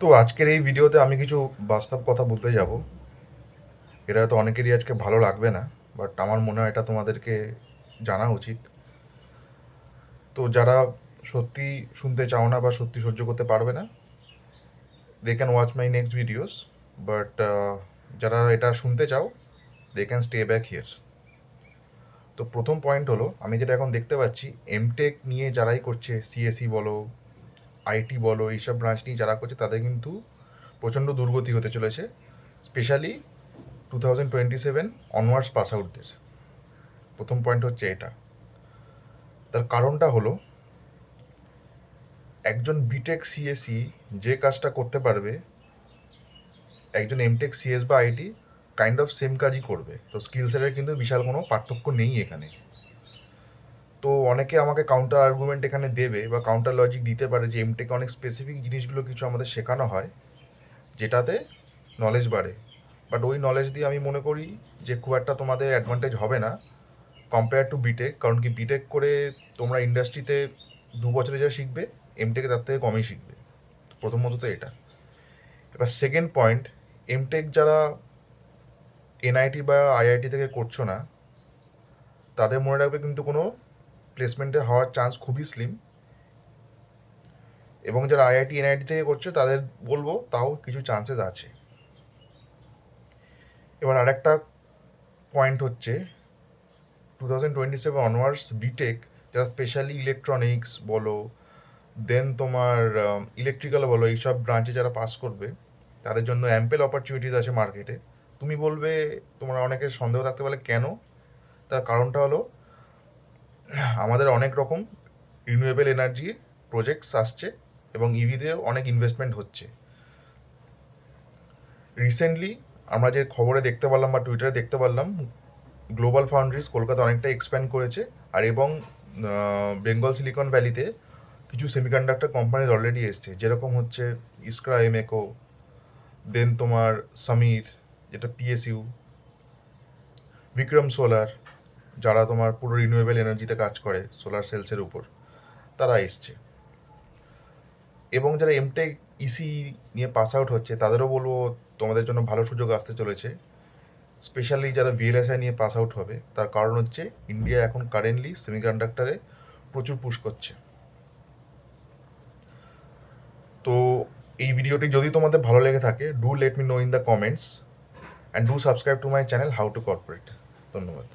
তো আজকের এই ভিডিওতে আমি কিছু বাস্তব কথা বলতে যাব। এটা হয়তো অনেকেরই আজকে ভালো লাগবে না, বাট আমার মনে হয় এটা তোমাদেরকে জানা উচিত। তো যারা সত্যি শুনতে চাও না বা সত্যি সহ্য করতে পারবে না, they can watch my next videos. But যারা এটা শুনতে চাও, they can stay back here. তো প্রথম পয়েন্ট হলো, আমি যেটা এখন দেখতে পাচ্ছি, এমটেক নিয়ে যারাই করছে, সিএসি বলো, আইটি বলো, এইসব ব্রাঞ্চ নিয়ে যারা করছে তাদের কিন্তু প্রচণ্ড দুর্গতি হতে চলেছে, স্পেশালি 2027 অনওয়ার্ডস পাস আউটদের। প্রথম পয়েন্ট হচ্ছে এটা। তার কারণটা হলো, একজন বিটেক সিএসি যে কাজটা করতে পারবে, একজন এমটেক সিএস বা আইটি কাইন্ড অফ সেম কাজই করবে। তো স্কিল সেটের কিন্তু বিশাল কোনো পার্থক্য নেই এখানে। তো অনেকে আমাকে কাউন্টার আর্গুমেন্ট এখানে দেবে বা কাউন্টার লজিক দিতে পারে যে এমটেকে অনেক স্পেসিফিক জিনিসগুলো কিছু আমাদের শেখানো হয়, যেটাতে নলেজ বাড়ে। বাট ওই নলেজ দিয়ে আমি মনে করি যে খুব একটা তোমাদের অ্যাডভান্টেজ হবে না কম্পেয়ার টু বিটেক। কারণ কি, বিটেক করে তোমরা ইন্ডাস্ট্রিতে 2 বছরে যা শিখবে, এমটেকে তার থেকে কমই শিখবে। প্রথমত তো এটা। এবার সেকেন্ড পয়েন্ট, এমটেক যারা এনআইটি বা আইআইটি থেকে করছো না, তাদের মনে রাখবে কিন্তু কোনো প্লেসমেন্টে হওয়ার চান্স খুবই স্লিম। এবং যারা আইআইটি এনআইটি থেকে করছো তাদের বলবো তাও কিছু চান্সেস আছে। এবার আরেকটা পয়েন্ট হচ্ছে, 2027 অনওয়ার্ডস বিটেক যারা স্পেশালি ইলেকট্রনিক্স বলো, দেন তোমার ইলেকট্রিক্যাল বলো, এইসব ব্রাঞ্চে যারা পাস করবে, তাদের জন্য অ্যাম্পেল অপরচুনিটিস আছে মার্কেটে। তুমি বলবে, তোমরা অনেকের সন্দেহ থাকতে পারে কেন। তার কারণটা হলো, আমাদের অনেক রকম রিনিউয়েবল এনার্জি প্রজেক্টস আসছে এবং ইভিতেও অনেক ইনভেস্টমেন্ট হচ্ছে। রিসেন্টলি আমরা যে খবরে দেখতে পারলাম বা টুইটারে দেখতে পারলাম, গ্লোবাল ফাউন্ড্রিজ কলকাতা অনেকটা এক্সপ্যান্ড করেছে। আর এবং বেঙ্গল সিলিকন ভ্যালিতে কিছু সেমিকন্ডাক্টর কোম্পানিজ অলরেডি এসছে, যেরকম হচ্ছে ইসকরা এমএকো, দেন তোমার সমীর যেটা পিএসইউ, বিক্রম সোলার যারা তোমার পুরো রিনিউয়েবল এনার্জিতে কাজ করে সোলার সেলসের উপর, তারা এসছে। এবং যারা এমটেক ইসি নিয়ে পাস আউট হচ্ছে তাদেরও বলবো তোমাদের জন্য ভালো সুযোগ আসতে চলেছে, স্পেশালি যারা ভিএলএসআই নিয়ে পাস আউট হবে। তার কারণ হচ্ছে, ইন্ডিয়া এখন কারেন্টলি সেমিকন্ডাক্টরে প্রচুর পুশ করছে। তো এই ভিডিওটি যদি তোমাদের ভালো লেগে থাকে, do let me no in the comments and do subscribe to my channel how to corporate. ধন্যবাদ।